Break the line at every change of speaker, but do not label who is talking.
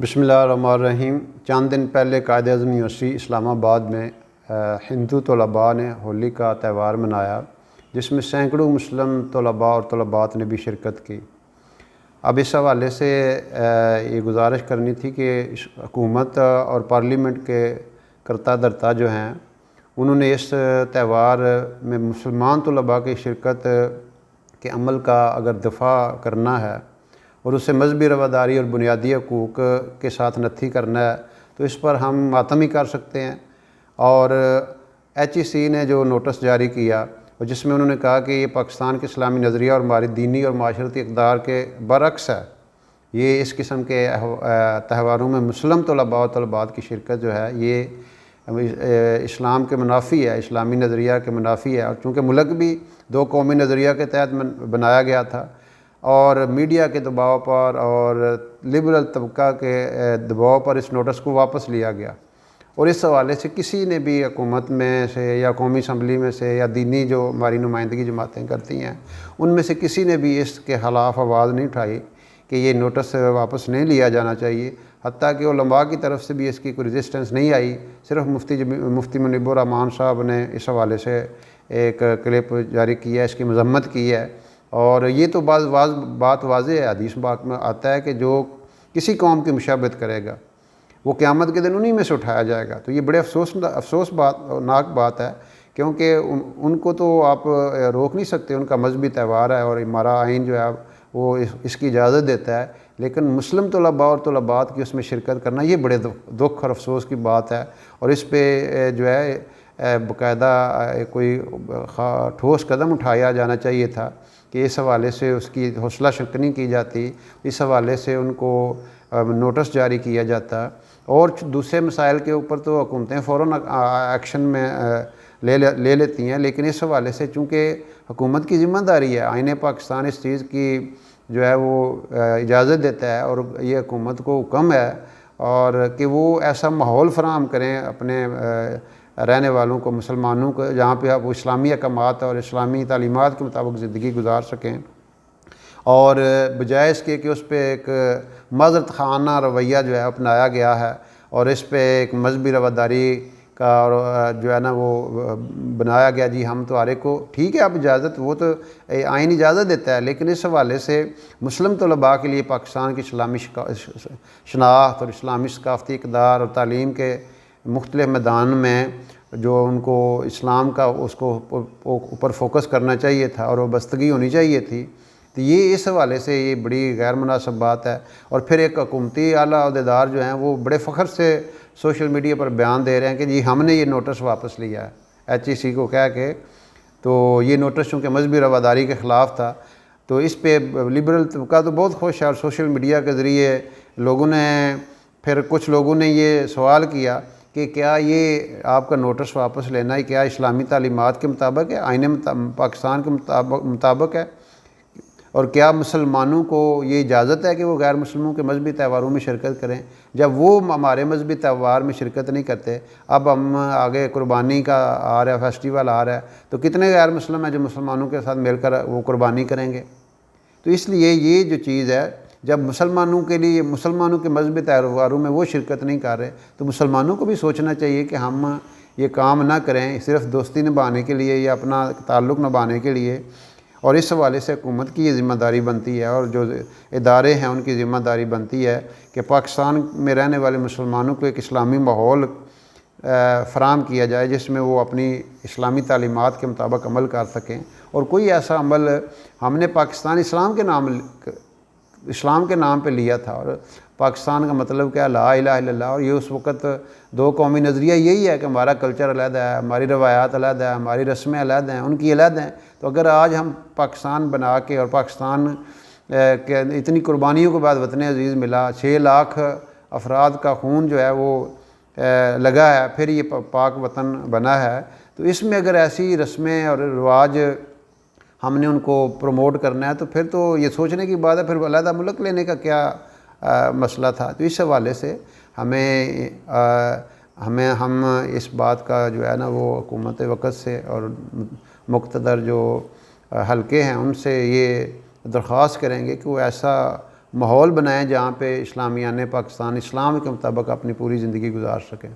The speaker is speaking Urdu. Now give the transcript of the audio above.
بسم اللہ الرحمن الرحیم۔ چند دن پہلے قائد اعظم یونیورسٹی اسلام آباد میں ہندو طلباء نے ہولی کا تہوار منایا، جس میں سینکڑوں مسلم طلباء اور طلبات نے بھی شرکت کی۔ اب اس حوالے سے یہ گزارش کرنی تھی کہ حکومت اور پارلیمنٹ کے کرتا دھرتا جو ہیں، انہوں نے اس تہوار میں مسلمان طلباء کی شرکت کے عمل کا اگر دفاع کرنا ہے اور اسے مذہبی رواداری اور بنیادی حقوق کے ساتھ نتھی کرنا ہے تو اس پر ہم ماتم ہی کر سکتے ہیں۔ اور HEC نے جو نوٹس جاری کیا اور جس میں انہوں نے کہا کہ یہ پاکستان کے اسلامی نظریہ اور ہماری دینی اور معاشرتی اقدار کے برعکس ہے، یہ اس قسم کے تہواروں میں مسلم طلباء و طلبات کی شرکت جو ہے یہ اسلام کے منافی ہے، اسلامی نظریہ کے منافی ہے۔ اور چونکہ ملک بھی دو قومی نظریہ کے تحت بنایا گیا تھا اور میڈیا کے دباؤ پر اور لبرل طبقہ کے دباؤ پر اس نوٹس کو واپس لیا گیا، اور اس حوالے سے کسی نے بھی حکومت میں سے یا قومی اسمبلی میں سے یا دینی جو ہماری نمائندگی جماعتیں کرتی ہیں ان میں سے کسی نے بھی اس کے خلاف آواز نہیں اٹھائی کہ یہ نوٹس واپس نہیں لیا جانا چاہیے۔ حتیٰ کہ علماء کی طرف سے بھی اس کی کوئی ریزسٹنس نہیں آئی، صرف مفتی منیب الرحمان صاحب نے اس حوالے سے ایک کلپ جاری کیا ہے، اس کی مذمت کی ہے۔ اور یہ تو بات واضح ہے، حدیث پاک میں آتا ہے کہ جو کسی قوم کی مشابہت کرے گا وہ قیامت کے دن انہی میں سے اٹھایا جائے گا۔ تو یہ بڑے افسوسناک بات ہے، کیونکہ ان کو تو آپ روک نہیں سکتے، ان کا مذہبی تہوار ہے اور ہمارا آئین جو ہے وہ اس کی اجازت دیتا ہے، لیکن مسلم طلباء اور طلبات کی اس میں شرکت کرنا یہ بڑے دکھ اور افسوس کی بات ہے، اور اس پہ جو ہے باقاعدہ کوئی ٹھوس قدم اٹھایا جانا چاہیے تھا کہ اس حوالے سے اس کی حوصلہ شکنی کی جاتی، اس حوالے سے ان کو نوٹس جاری کیا جاتا، اور دوسرے مسائل کے اوپر تو حکومتیں فوراً ایکشن میں لے لیتی ہیں، لیکن اس حوالے سے چونکہ حکومت کی ذمہ داری ہے، آئین پاکستان اس چیز کی جو ہے وہ اجازت دیتا ہے اور یہ حکومت کو حکم ہے اور کہ وہ ایسا ماحول فراہم کریں اپنے رہنے والوں کو، مسلمانوں کو، جہاں پہ وہ اسلامی احکامات اور اسلامی تعلیمات کے مطابق زندگی گزار سکیں، اور بجائے اس کے کہ اس پہ ایک معذرت خانہ رویہ جو ہے اپنایا گیا ہے اور اس پہ ایک مذہبی رواداری کا جو ہے نا وہ بنایا گیا، جی ہم تمہارے کو ٹھیک ہے، اب اجازت وہ تو آئین اجازت دیتا ہے، لیکن اس حوالے سے مسلم طلباء کے لیے پاکستان کی اسلامی شناخت اور اسلامی ثقافتی اقدار اور تعلیم کے مختلف میدان میں جو ان کو اسلام کا اس کو اوپر فوکس کرنا چاہیے تھا اور وابستگی ہونی چاہیے تھی، تو یہ اس حوالے سے یہ بڑی غیر مناسب بات ہے۔ اور پھر ایک حکومتی اعلیٰ عہدیدار جو ہیں وہ بڑے فخر سے سوشل میڈیا پر بیان دے رہے ہیں کہ جی ہم نے یہ نوٹس واپس لیا ہے HEC کو کہہ کے، تو یہ نوٹس چونکہ مذہبی رواداری کے خلاف تھا، تو اس پہ لبرل طبقہ تو بہت خوش ہے، اور سوشل میڈیا کے ذریعے لوگوں نے پھر کچھ لوگوں نے یہ سوال کیا کہ کیا یہ آپ کا نوٹس واپس لینا ہے کیا اسلامی تعلیمات کے مطابق ہے، آئین پاکستان کے مطابق ہے، اور کیا مسلمانوں کو یہ اجازت ہے کہ وہ غیر مسلموں کے مذہبی تہواروں میں شرکت کریں؟ جب وہ ہمارے مذہبی تہوار میں شرکت نہیں کرتے، اب ہم آگے قربانی کا آ رہا ہے، فیسٹیول آ رہا ہے، تو کتنے غیر مسلم ہیں جو مسلمانوں کے ساتھ مل کر وہ قربانی کریں گے؟ تو اس لیے یہ جو چیز ہے، جب مسلمانوں کے مذہبی تہواروں میں وہ شرکت نہیں کر رہے تو مسلمانوں کو بھی سوچنا چاہیے کہ ہم یہ کام نہ کریں صرف دوستی نبھانے کے لیے یا اپنا تعلق نبھانے کے لیے، اور اس حوالے سے حکومت کی یہ ذمہ داری بنتی ہے اور جو ادارے ہیں ان کی ذمہ داری بنتی ہے کہ پاکستان میں رہنے والے مسلمانوں کو ایک اسلامی ماحول فراہم کیا جائے جس میں وہ اپنی اسلامی تعلیمات کے مطابق عمل کر سکیں۔ اور کوئی ایسا عمل ہم نے پاکستان اسلام کے نام پہ لیا تھا، اور پاکستان کا مطلب کیا، لا الہ الا اللہ، اور یہ اس وقت دو قومی نظریہ یہی ہے کہ ہمارا کلچر علیحدہ ہے، ہماری روایات علیحدہ ہے، ہماری رسمیں علیحدہ ہیں، ان کی علیحدہ ہیں۔ تو اگر آج ہم پاکستان بنا کے اور پاکستان کے اتنی قربانیوں کے بعد وطن عزیز ملا، 6 لاکھ افراد کا خون جو ہے وہ لگا ہے، پھر یہ پاک وطن بنا ہے، تو اس میں اگر ایسی رسمیں اور رواج ہم نے ان کو پروموٹ کرنا ہے تو پھر تو یہ سوچنے کی بات ہے پھر علیحدہ ملک لینے کا کیا مسئلہ تھا۔ تو اس حوالے سے ہم اس بات کا جو ہے نا وہ حکومت وقت سے اور مقتدر جو حلقے ہیں ان سے یہ درخواست کریں گے کہ وہ ایسا ماحول بنائیں جہاں پہ اسلامیان پاکستان اسلام کے مطابق اپنی پوری زندگی گزار سکیں۔